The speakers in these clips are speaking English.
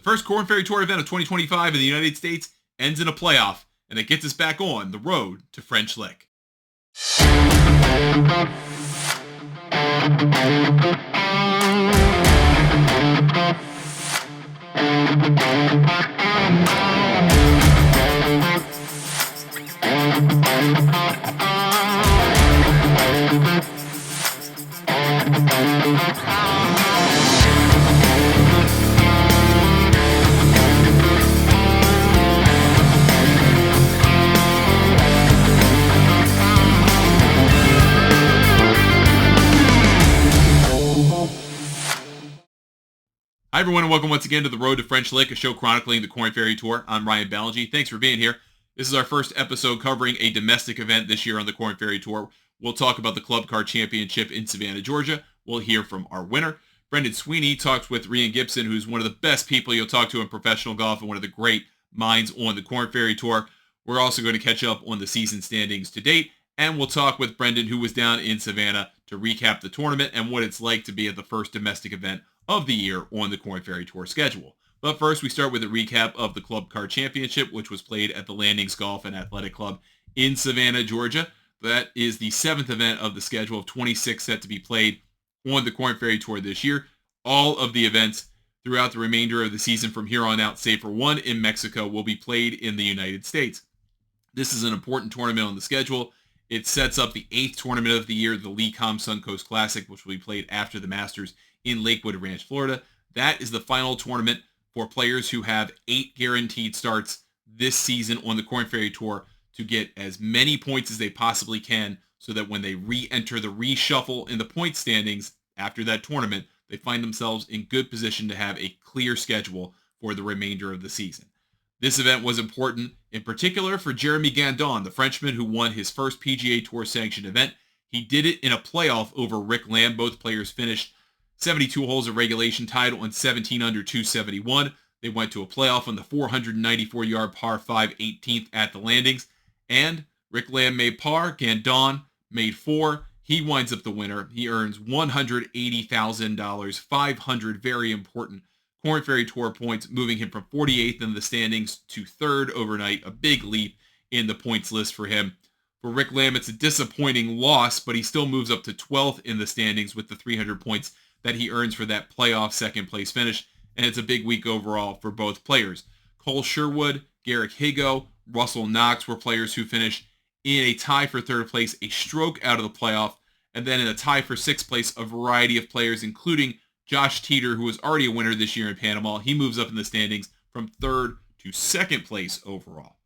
The first Korn Ferry Tour event of 2025 in the United States ends in a playoff, and it gets us back on the road to French Lick. Hi, everyone, and welcome once again to the Road to French Lick, a show chronicling the Korn Ferry Tour. I'm Ryan Ballingy. Thanks for being here. This is our first episode covering a domestic event this year on the Korn Ferry Tour. We'll talk about the Club Car Championship in Savannah, Georgia. We'll hear from our winner. Brendan Sweeney talks with Rhein Gibson, who's one of the best people you'll talk to in professional golf and one of the great minds on the Korn Ferry Tour. We're also going to catch up on the season standings to date, and we'll talk with Brendan, who was down in Savannah, to recap the tournament and what it's like to be at the first domestic event of the year on the Korn Ferry Tour schedule. But first, we start with a recap of the Club Car Championship, which was played at the Landings Golf and Athletic Club in Savannah, Georgia. That is the 7th event of the schedule of 26 set to be played on the Korn Ferry Tour this year. All of the events throughout the remainder of the season from here on out, save for one in Mexico, will be played in the United States. This is an important tournament on the schedule. It sets up the 8th tournament of the year, the Lecom Suncoast Classic, which will be played after the Masters in Lakewood Ranch, Florida. That is the final tournament for players who have 8 guaranteed starts this season on the Korn Ferry Tour to get as many points as they possibly can so that when they re-enter the reshuffle in the point standings after that tournament, they find themselves in good position to have a clear schedule for the remainder of the season. This event was important in particular for Jeremy Gandon, the Frenchman who won his first PGA Tour sanctioned event. He did it in a playoff over Rick Lamb. Both players finished 72 holes of regulation, tied on 17 under 271. They went to a playoff on the 494-yard par 5 18th at the Landings. And Rick Lamb made par. Gandon made 4. He winds up the winner. He earns $180,000, 500 very important Korn Ferry Tour points, moving him from 48th in the standings to 3rd overnight. A big leap in the points list for him. For Rick Lamb, it's a disappointing loss, but he still moves up to 12th in the standings with the 300 points that he earns for that playoff second place finish, and it's a big week overall for both players. Cole Sherwood, Garrick Higo, Russell Knox were players who finished in a tie for 3rd place, a stroke out of the playoff, and then in a tie for 6th place, a variety of players, including Josh Teeter, who was already a winner this year in Panama. He moves up in the standings from 3rd to 2nd place overall.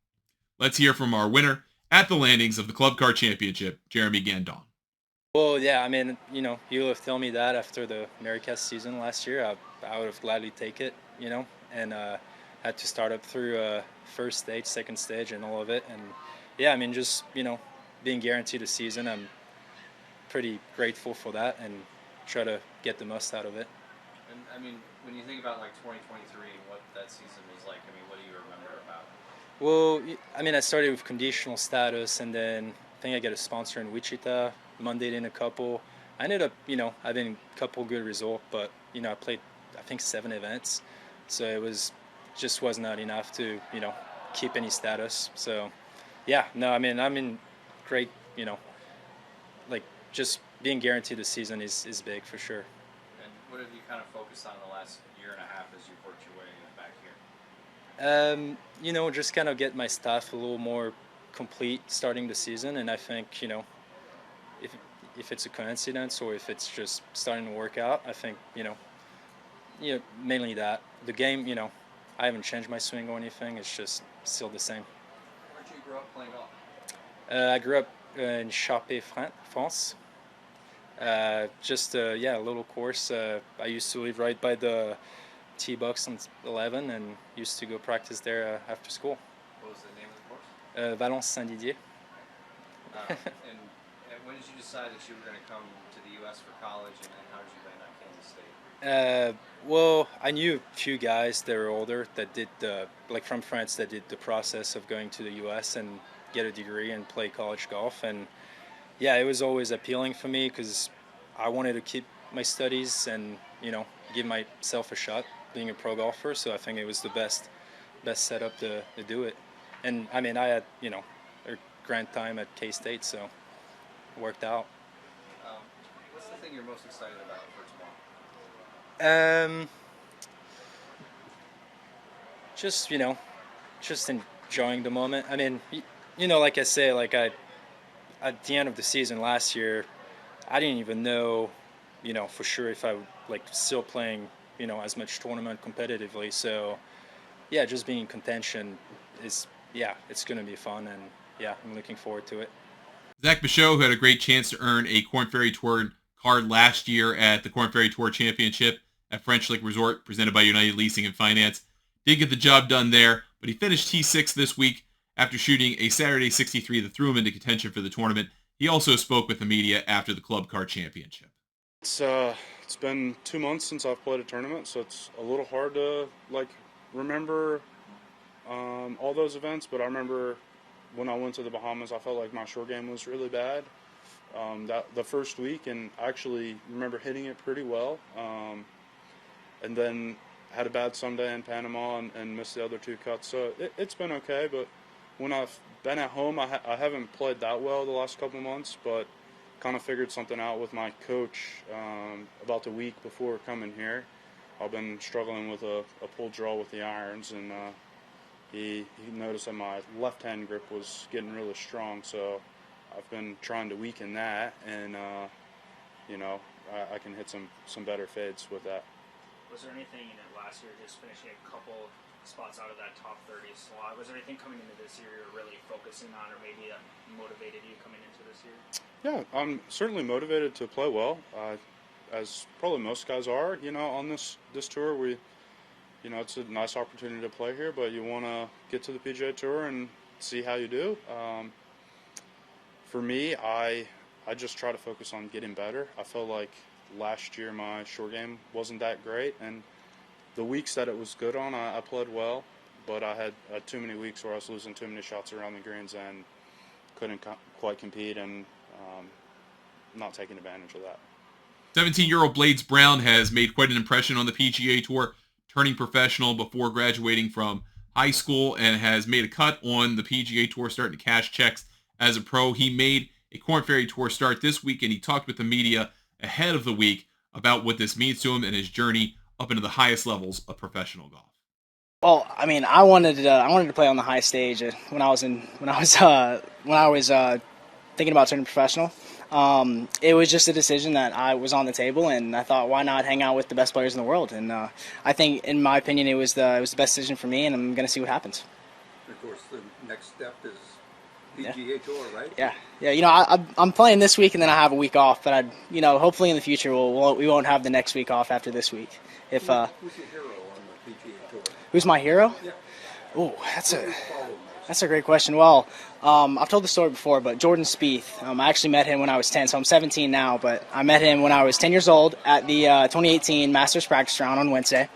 Let's hear from our winner at the Landings of the Club Car Championship, Jeremy Gandon. Well, yeah, I mean, you would have told me that after the Americas season last year, I would have gladly take it, and had to start up through first stage, second stage, and all of it. And yeah, I mean, just, being guaranteed a season, I'm pretty grateful for that and try to get the most out of it. And I mean, when you think about like 2023 and what that season was like, I mean, what do you remember about it? Well, I mean, I started with conditional status, and then I think I got a sponsor in Wichita. Monday in a couple. I ended up, having a couple good results, but, I played, I think, 7 events. So it just was not enough to, keep any status. So, yeah, no, I mean, I'm in great, like just being guaranteed a season is big for sure. And what have you kind of focused on the last year and a half as you've worked your way back here? Just kind of get my stuff a little more complete starting the season. And I think, if it's a coincidence or if it's just starting to work out, I think, mainly that. The game, I haven't changed my swing or anything. It's just still the same. Where'd you grow up playing golf? I grew up in Charpé, France. Just a little course. I used to live right by the tee box on 11 and used to go practice there after school. What was the name of the course? Valence Saint-Didier. And when did you decide that you were going to come to the U.S. for college, and then how did you land on Kansas State? Well, I knew a few guys that were older that did from France, that did the process of going to the U.S. and get a degree and play college golf. And yeah, it was always appealing for me because I wanted to keep my studies and, give myself a shot. being a pro golfer, so I think it was the best setup to do it. And I mean, I had a grand time at K-State, so it worked out. What's the thing you're most excited about for tomorrow? Just just enjoying the moment. I mean, like I say, like I at the end of the season last year, I didn't even know, for sure if I would like still playing, as much tournament competitively. So, yeah, just being in contention is, it's going to be fun, and yeah, I'm looking forward to it. Zach Bichot, who had a great chance to earn a Korn Ferry Tour card last year at the Korn Ferry Tour Championship at French Lick Resort, presented by United Leasing and Finance. Did get the job done there, but he finished T6 this week after shooting a Saturday 63 that threw him into contention for the tournament. He also spoke with the media after the Club Car Championship. It's been 2 months since I've played a tournament, so it's a little hard to remember all those events. But I remember when I went to the Bahamas, I felt like my short game was really bad the first week, and I actually remember hitting it pretty well. And then had a bad Sunday in Panama and missed the other 2 cuts. So it's been okay, but when I've been at home, I haven't played that well the last couple months, but kind of figured something out with my coach about the week before coming here. I've been struggling with a pull draw with the irons, and he noticed that my left-hand grip was getting really strong, so I've been trying to weaken that, and I can hit some better fades with that. Was there anything last year, just finishing a couple spots out of that top 30 slot? Was there anything coming into this year you're really focusing on, or maybe that motivated you coming into this year? Yeah, I'm certainly motivated to play well, as probably most guys are. On this tour, it's a nice opportunity to play here, but you want to get to the PGA Tour and see how you do. For me, I just try to focus on getting better. I feel like last year my short game wasn't that great, and the weeks that it was good on, I played well, but I had too many weeks where I was losing too many shots around the greens and couldn't quite compete, and not taking advantage of that. 17-year-old Blades Brown has made quite an impression on the PGA Tour, turning professional before graduating from high school, and has made a cut on the PGA Tour, starting to cash checks as a pro. He made a Korn Ferry Tour start this week, and he talked with the media ahead of the week about what this means to him and his journey up into the highest levels of professional golf. Well, I mean, I wanted to play on the high stage when I was thinking about turning professional. It was just a decision that I was on the table, and I thought, why not hang out with the best players in the world? And I think, in my opinion, it was the best decision for me, and I'm going to see what happens. Of course, the next step is PGA Tour, right? Yeah. I'm playing this week, and then I have a week off. But hopefully in the future we won't have the next week off after this week. Who's your hero on the PGA Tour? Who's my hero? Yeah. Oh, that's a great question. Well, I've told the story before, but Jordan Spieth. I actually met him when I was 10, so I'm 17 now. But I met him when I was 10 years old at the 2018 Masters practice round on Wednesday,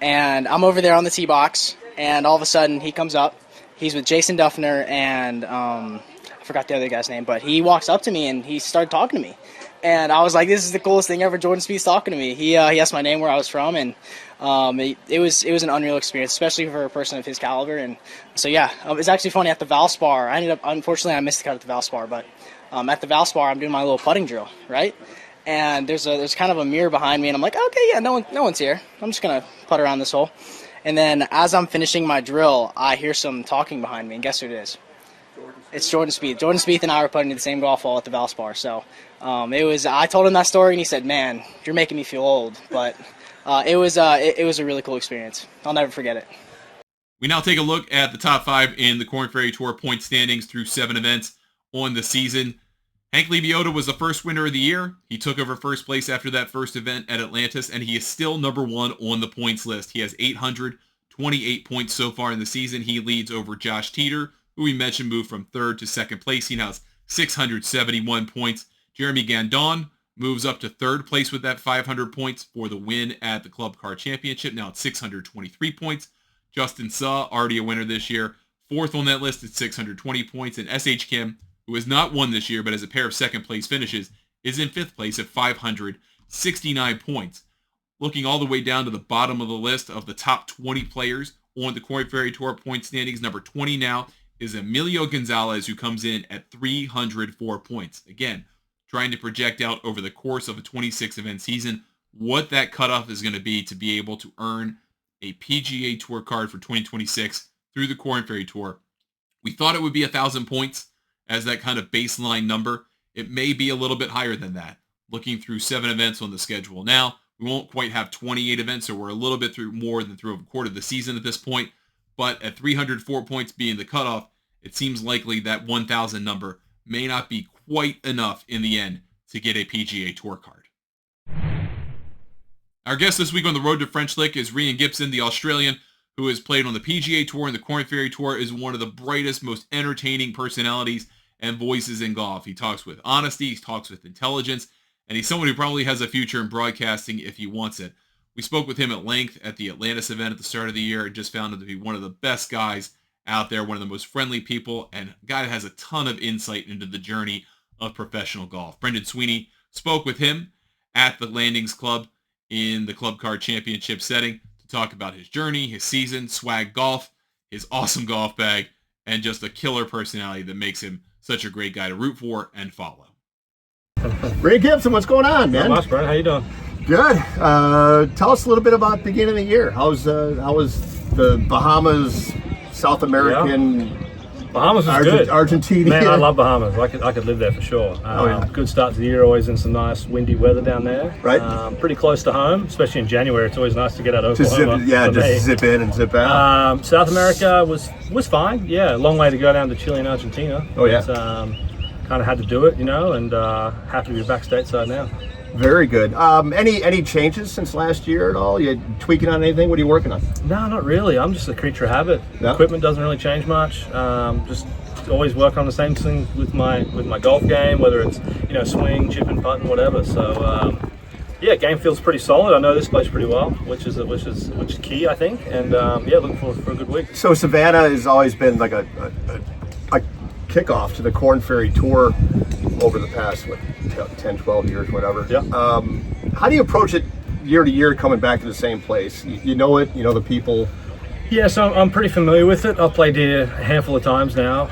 and I'm over there on the tee box, and all of a sudden he comes up. He's with Jason Duffner and I forgot the other guy's name, but he walks up to me and he started talking to me. And I was like, this is the coolest thing ever. Jordan Spieth's talking to me. He asked my name, where I was from, and it was an unreal experience, especially for a person of his caliber. And so, yeah, it's actually funny. At the Valspar, unfortunately, I missed the cut at the Valspar, but at the Valspar, I'm doing my little putting drill, right? And there's kind of a mirror behind me, and I'm like, okay, yeah, no one's here. I'm just going to putt around this hole. And then as I'm finishing my drill, I hear some talking behind me, and guess who it is? It's Jordan Spieth. Jordan Spieth and I were putting the same golf hole at the Valspar. So I told him that story, and he said, man, you're making me feel old. But it was a really cool experience. I'll never forget it. We now take a look at the top 5 in the Korn Ferry Tour point standings through 7 events on the season. Hank Lebioda was the first winner of the year. He took over first place after that first event at Atlantis, and he is still number 1 on the points list. He has 828 points so far in the season. He leads over Josh Teeter, who we mentioned moved from 3rd to 2nd place. He now has 671 points. Jeremy Gandon moves up to 3rd place with that 500 points for the win at the Club Car Championship, now at 623 points. Justin Suh, already a winner this year, 4th on that list at 620 points. And S.H. Kim, who has not won this year but has a pair of 2nd place finishes, is in 5th place at 569 points. looking all the way down to the bottom of the list of the top 20 players on the Korn Ferry Tour point standings. Number 20 now is Emilio Gonzalez, who comes in at 304 points. Again, trying to project out over the course of a 26-event season what that cutoff is going to be able to earn a PGA Tour card for 2026 through the Korn Ferry Tour. We thought it would be 1,000 points as that kind of baseline number. It may be a little bit higher than that. Looking through 7 events on the schedule now, we won't quite have 28 events, so we're a little bit through more than through a quarter of the season at this point. But at 304 points being the cutoff, it seems likely that 1,000 number may not be quite enough in the end to get a PGA Tour card. Our guest this week on the Road to French Lick is Rhein Gibson, the Australian who has played on the PGA Tour and the Korn Ferry Tour, is one of the brightest, most entertaining personalities and voices in golf. He talks with honesty, he talks with intelligence, and he's someone who probably has a future in broadcasting if he wants it. We spoke with him at length at the Atlantis event at the start of the year and just found him to be one of the best guys out there, one of the most friendly people, and a guy that has a ton of insight into the journey of professional golf. Brendan Sweeney spoke with him at the Landings Club in the Club Card Championship setting to talk about his journey, his season, swag golf, his awesome golf bag, and just a killer personality that makes him such a great guy to root for and follow. Rhein Gibson, what's going on, man? Not much, Brent. How you doing? Good. Tell us a little bit about the beginning of the year. How was the Bahamas, South American? Bahamas was good. Argentina. Man, I love Bahamas. I could live there for sure. Good start to the year. Always in some nice windy weather down there. Right. Pretty close to home, especially in January. It's always nice to get out of Oklahoma. Just zip in and zip out. South America was fine. Yeah, a long way to go down to Chile and Argentina. Oh yeah. Kind of had to do it, and happy to be back stateside now. Very good. Any changes since last year at all? You tweaking on anything? What are you working on? No, not really. I'm just a creature of habit. No? Equipment doesn't really change much. Just always work on the same thing with my golf game, whether it's swing, chipping, putting, whatever. So game feels pretty solid. I know this place pretty well, which is key, I think. And looking forward for a good week. So Savannah has always been like a kickoff to the Korn Ferry Tour over the past 10, 12 years, whatever. Yeah. How do you approach it year to year, coming back to the same place? You know it, you know the people. Yeah, so I'm pretty familiar with it. I've played here a handful of times now.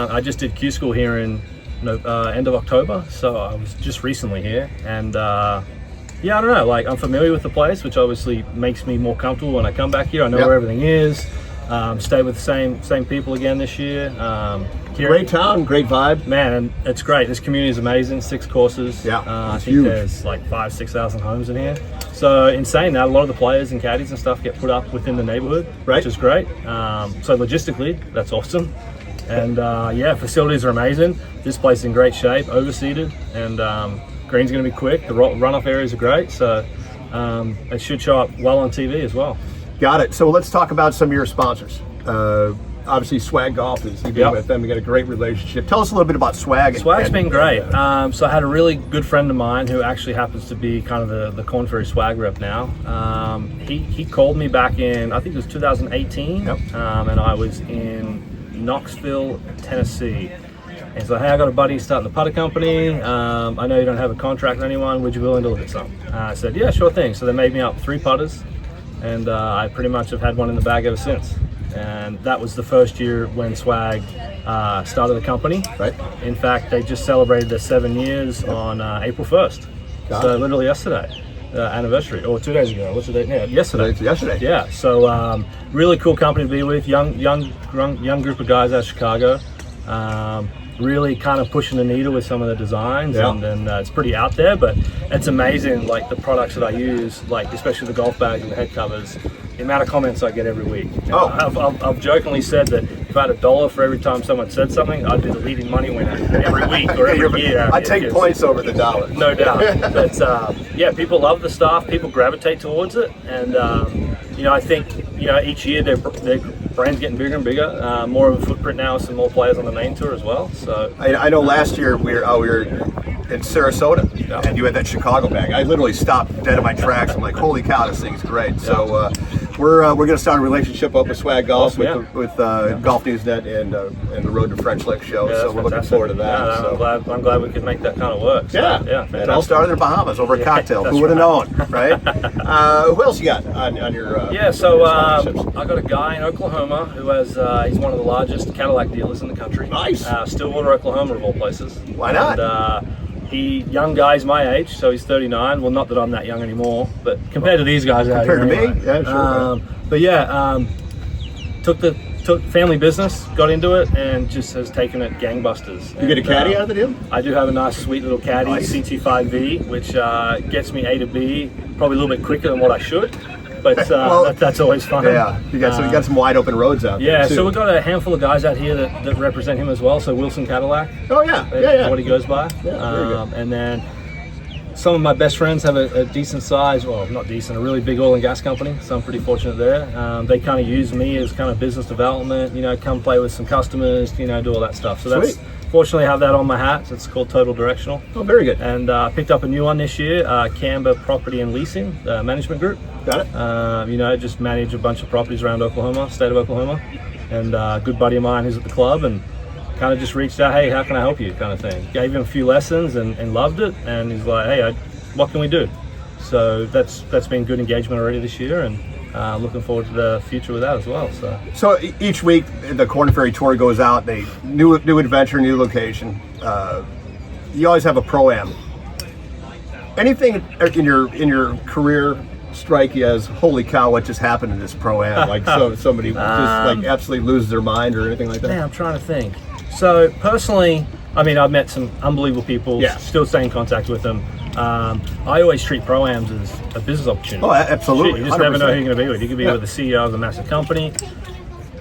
I just did Q School here in end of October, so I was just recently here. And I don't know, I'm familiar with the place, which obviously makes me more comfortable when I come back here. I know where everything is. Stay with the same people again this year. Great town, great vibe. Man, and it's great. This community is amazing. 6 courses. Yeah, I think huge. There's 5,000-6,000 homes in here. So in saying that, a lot of the players and caddies and stuff get put up within the neighborhood, which is great. So logistically, that's awesome. And facilities are amazing. This place is in great shape, overseeded, and green's going to be quick. The runoff areas are great, so it should show up well on TV as well. Got it. So let's talk about some of your sponsors. Obviously, Swag Golf is you've been with them. You got a great relationship. Tell us a little bit about Swag. Swag's been great. So I had a really good friend of mine who actually happens to be kind of the Korn Ferry Swag rep now. He called me back in, I think it was 2018, and I was in Knoxville, Tennessee. And he's like, hey, I got a buddy starting the putter company. I know you don't have a contract with anyone. Would you be willing to look at some? I said, yeah, sure thing. So they made me up 3 putters. And I pretty much have had one in the bag ever since. And that was the first year when Swag started the company. Right. In fact, they just celebrated their 7 years on April 1st. So literally yesterday, anniversary, or 2 days ago. What's the date now? Yesterday. Yesterday. Yeah. So really cool company to be with. Young group of guys out of Chicago. Really kind of pushing the needle with some of the designs, and it's pretty out there, but it's amazing, the products that I use, especially the golf bags and the head covers, the amount of comments I get every week. I've jokingly said that if I had $1 for every time someone said something, I'd be the leading money winner every week or every year. I take points over the dollar. No doubt. But people love the stuff, people gravitate towards it, and I think each year their brand's getting bigger and bigger. More of a footprint now, some more players on the main tour as well. So I know last year we were in Sarasota, and you had that Chicago bag. I literally stopped dead in my tracks. I'm like, holy cow, this thing's great. So we're going to start a relationship up with Swag Golf Awesome, with Golf Newsnet and the Road to French Lick show. Yeah, so we're looking forward to that. Yeah, so. I'm glad we could make that kind of work. So, Yeah, fantastic. it all started in the Bahamas over a cocktail. Who would have known, right? Who else you got on your? I got a guy in Oklahoma who has he's one of the largest Cadillac dealers in the country. Nice. Stillwater, Oklahoma, of all places. Why not? And, young guy's my age, so he's 39. Well, not that I'm that young anymore, but compared to these guys out here, Compared to anyway. me, yeah, sure. Took family business, got into it, and just has taken it gangbusters. You get a caddy out of the deal? I do have a nice, sweet little caddy, Nice. CT5V, which gets me A to B probably a little bit quicker than what I should, but Well, that's always fun. Yeah, you got some wide open roads out there. Yeah, too. so we've got a handful of guys out here that represent him as well. So Wilson Cadillac, Oh yeah, that's what he goes by. Yeah, very good. And then some of my best friends have a decent size, well, not decent, a really big oil and gas company. So I'm pretty fortunate there. They kind of use me as kind of business development. Come play with some customers. Do all that stuff. So that's Sweet. fortunately I have that on my hat. It's called Total Directional. Oh, very good. And picked up a new one this year, Canberra Property and Leasing Management Group. Got it. Just manage a bunch of properties around Oklahoma, state of Oklahoma. And a good buddy of mine who's at the club and kind of just reached out, hey, how can I help you, kind of thing. Gave him a few lessons and loved it. And he's like, hey, what can we do? So that's been good engagement already this year, and looking forward to the future with that as well. So each week the Korn Ferry Tour goes out. They new adventure, new location. You always have a pro-am. Anything in your career strike you as holy cow, what just happened in this pro-am? Like somebody just like absolutely loses their mind or anything like that? Man, I'm trying to think. So personally, I've met some unbelievable people. Yeah. Still stay in contact with them. I always treat pro-ams as a business opportunity. Oh, absolutely. Shit, you just never know 100%. who you're going to be with. You could be with the CEO of a massive company.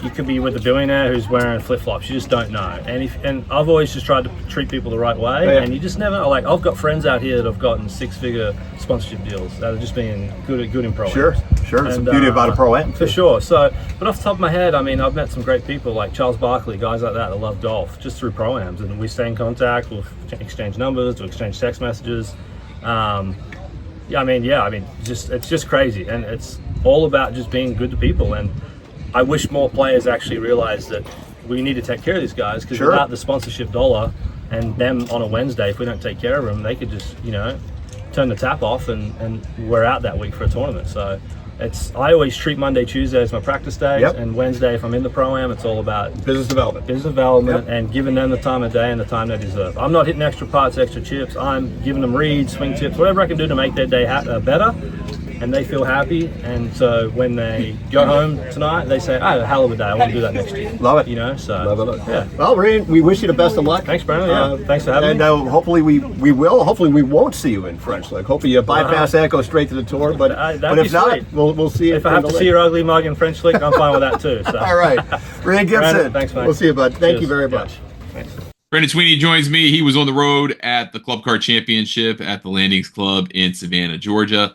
You could be with a billionaire who's wearing flip-flops. You just don't know. And I've always just tried to treat people the right way. Yeah. And you just never know. Like, I've got friends out here that have gotten six-figure sponsorship deals that have just been good in pro-ams. Sure. It's the And, beauty about a pro-am. For sure. So, but off the top of my head, I've met some great people like Charles Barkley, guys like that love golf just through pro-ams, and we stay in contact. We'll exchange numbers, we'll exchange text messages. It's just crazy, and it's all about just being good to people. And I wish more players actually realize that we need to take care of these guys, because Sure. without the sponsorship dollar and them on a Wednesday, if we don't take care of them, they could just turn the tap off and we're out that week for a tournament. So I always treat Monday, Tuesday as my practice days, Yep. and Wednesday, if I'm in the pro-am, it's all about Business development. Yep. And giving them the time of day and the time they deserve. I'm not hitting extra putts, extra chips. I'm giving them reads, swing tips, whatever I can do to make their day better, and they feel happy. And so when they go home tonight, they say, "Oh, a hell of a day. I want to do that next year." Love it. So Love it. yeah. Well, Rhein, we wish you the best of luck. Thanks, Brandon. Yeah, thanks for having and, me. hopefully we will. Hopefully we won't see you in French Lick. Hopefully you bypass that, go straight to the tour. But That'd if be not, sweet. we'll see you. If I have to see your ugly mug in French Lick, I'm fine with that too. So. All right, Rhein Gibson. Brandon, thanks, mate. We'll see you, bud. Thank Cheers. you very Yeah. much. Thanks. Brendan Sweeney joins me. He was on the road at the Club Car Championship at the Landings Club in Savannah, Georgia.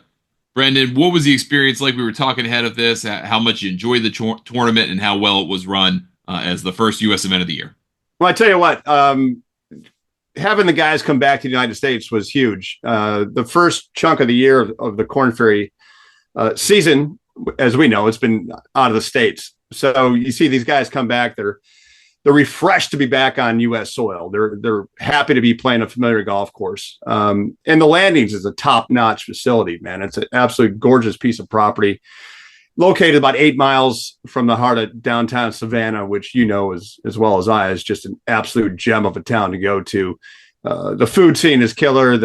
Brendan, what was the experience like? We were talking ahead of this, how much you enjoyed the tournament and how well it was run as the first U.S. event of the year. Well, I tell you what, having the guys come back to the United States was huge. The first chunk of the year of the Korn Ferry season, as we know, it's been out of the States. So you see these guys come back, they're refreshed to be back on U.S. soil. They're happy to be playing a familiar golf course. And the Landings is a top-notch facility, man. It's an absolutely gorgeous piece of property located about 8 miles from the heart of downtown Savannah, which as well as I is just an absolute gem of a town to go to. The food scene is killer.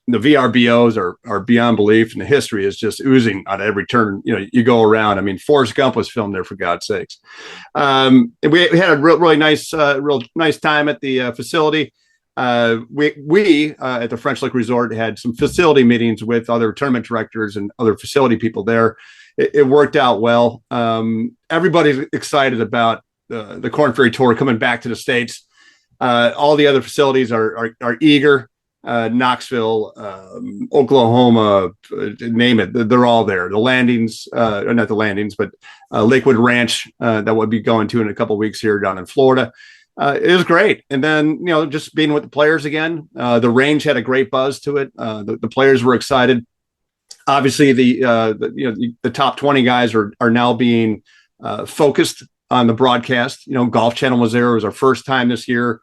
The VRBOs are beyond belief, and the history is just oozing on every turn. You go around. I mean, Forrest Gump was filmed there, for God's sakes. And we had a real nice time at the facility. We at the French Lick Resort had some facility meetings with other tournament directors and other facility people there. It worked out well. Everybody's excited about the Korn Ferry Tour coming back to the States. All the other facilities are eager. Knoxville, Oklahoma, name it. They're all there. The Landings, not the Landings, but Lakewood Ranch that we'll be going to in a couple of weeks here down in Florida. It was great. And then, just being with the players again, the range had a great buzz to it. The players were excited. Obviously, the top 20 guys are now being focused on the broadcast. Golf Channel was there. It was our first time this year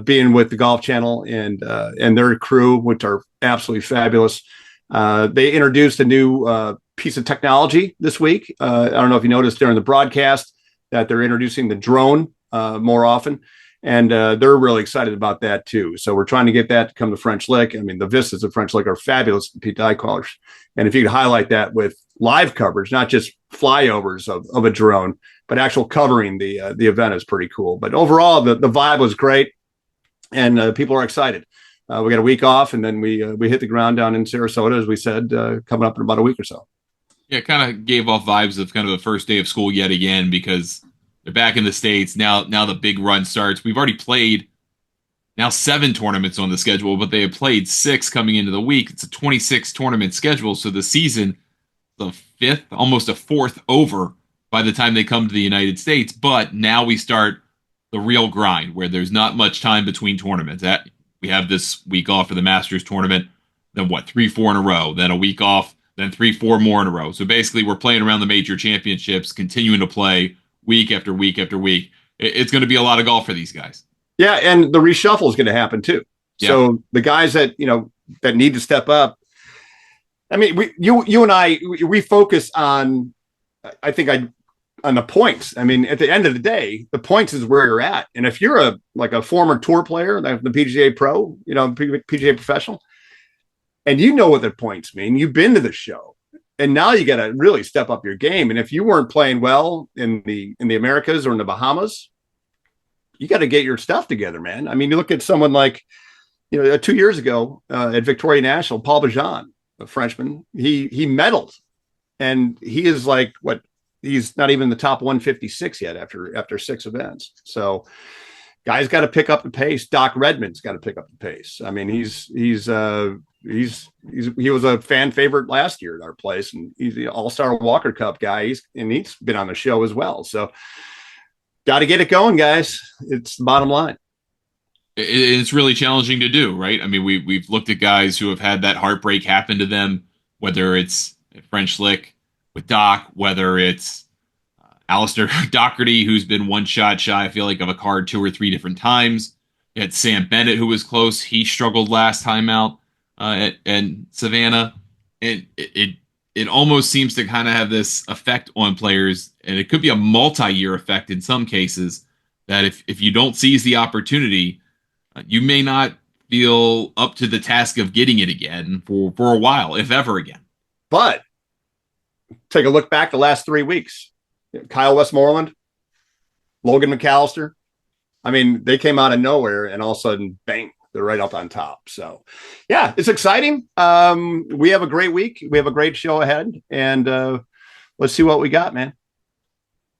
being with the Golf Channel and their crew, which are absolutely fabulous. They introduced a new piece of technology this week. I don't know if you noticed during the broadcast that they're introducing the drone more often. And they're really excited about that too. So we're trying to get that to come to French Lick. I mean, the vistas of French Lick are fabulous PTI callers. And if you could highlight that with live coverage, not just flyovers of a drone, but actual covering the event is pretty cool. But overall, the vibe was great, and people are excited. We got a week off, and then we hit the ground down in Sarasota, as we said, coming up in about a week or so. Yeah, it kind of gave off vibes of kind of the first day of school yet again, because they're back in the States. Now the big run starts. We've already played now 7 tournaments on the schedule, but they have played 6 coming into the week. It's a 26 tournament schedule, so the season, the 5th, almost a 4th over by the time they come to the United States. But now we start the real grind, where there's not much time between tournaments. We have this week off for the Masters tournament, then 3-4 in a row, then a week off, then 3-4 more in a row. So basically we're playing around the major championships, continuing to play week after week after week. It's going to be a lot of golf for these guys. Yeah, and the reshuffle is going to happen too. Yeah. So the guys that that need to step up. I mean, you and I, we focus on, on the points. I mean, at the end of the day, the points is where you're at. And if you're a former tour player, the PGA pro, PGA professional, and you know what the points mean, you've been to the show, and now you got to really step up your game. And if you weren't playing well in the Americas or in the Bahamas, you got to get your stuff together, man. I mean, you look at someone like, 2 years ago at Victoria National, Paul Bajan, a Frenchman, he medaled, and he is he's not even in the top 156 yet after 6 events. So guys got to pick up the pace. Doc Redmond's got to pick up the pace. I mean, he was a fan favorite last year at our place, and he's the All-Star Walker Cup guy. He's been on the show as well. So got to get it going, guys. It's the bottom line. It's really challenging to do, right? I mean, we've looked at guys who have had that heartbreak happen to them, whether it's at French Lick with Doc, whether it's Alistair Doherty, who's been one shot shy, I feel like, of a card 2 or 3 different times. You had Sam Bennett, who was close. He struggled last time out at Savannah. It almost seems to kind of have this effect on players, and it could be a multi-year effect in some cases, that if you don't seize the opportunity, you may not feel up to the task of getting it again for a while, if ever again. But take a look back the last 3 weeks. Kyle Westmoreland, Logan McAllister. I mean, they came out of nowhere, and all of a sudden, bang, they're right up on top. So, yeah, it's exciting. We have a great week. We have a great show ahead, and let's see what we got, man.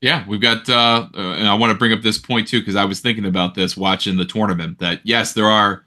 Yeah, we've got, and I want to bring up this point too, because I was thinking about this watching the tournament, that yes, there are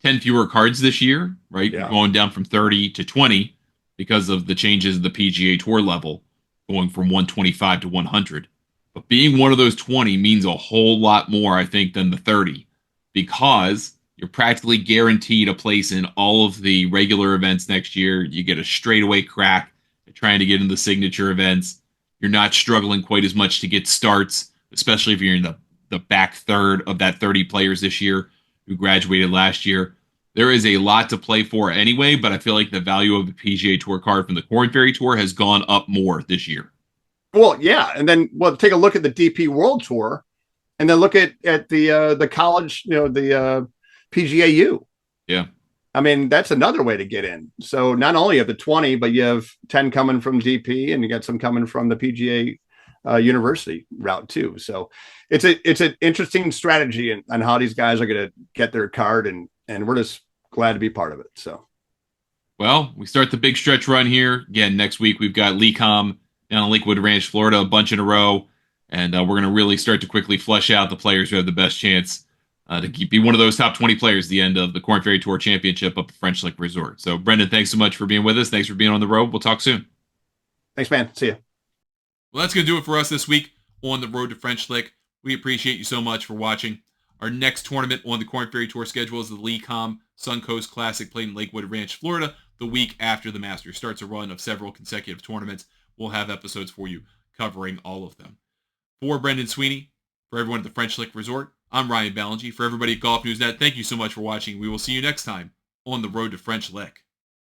10 fewer cards this year, right? Yeah. Going down from 30 to 20 because of the changes of the PGA Tour level, going from 125 to 100. But being one of those 20 means a whole lot more, I think, than the 30, because you're practically guaranteed a place in all of the regular events next year. You get a straightaway crack at trying to get in the signature events. You're not struggling quite as much to get starts, especially if you're in the back third of that 30 players this year who graduated last year. There is a lot to play for anyway, but I feel like the value of the PGA Tour card from the Korn Ferry Tour has gone up more this year. Well, yeah, and then take a look at the DP World Tour, and then look at the college, the PGAU. Yeah. I mean, that's another way to get in. So not only have the 20, but you have 10 coming from DP, and you got some coming from the PGA University route too. So it's an interesting strategy on how these guys are going to get their card, and we're just glad to be part of it. So, well, we start the big stretch run here again next week. We've got Lecom down in Lakewood Ranch, Florida, a bunch in a row, and we're going to really start to quickly flesh out the players who have the best chance to be one of those top 20 players at the end of the Korn Ferry Tour Championship up at French Lick Resort. So, Brendan, thanks so much for being with us. Thanks for being on the road. We'll talk soon. Thanks, man. See you. Well, that's going to do it for us this week on the road to French Lick. We appreciate you so much for watching. Our next tournament on the Korn Ferry Tour schedule is the Lecom Suncoast Classic, played in Lakewood Ranch, Florida. the week after the Masters. Starts a run of several consecutive tournaments. We'll have episodes for you covering all of them. For Brendan Sweeney, for everyone at the French Lick Resort, I'm Ryan Ballingy. For everybody at Golf News Net, thank you so much for watching. We will see you next time on the road to French Lick.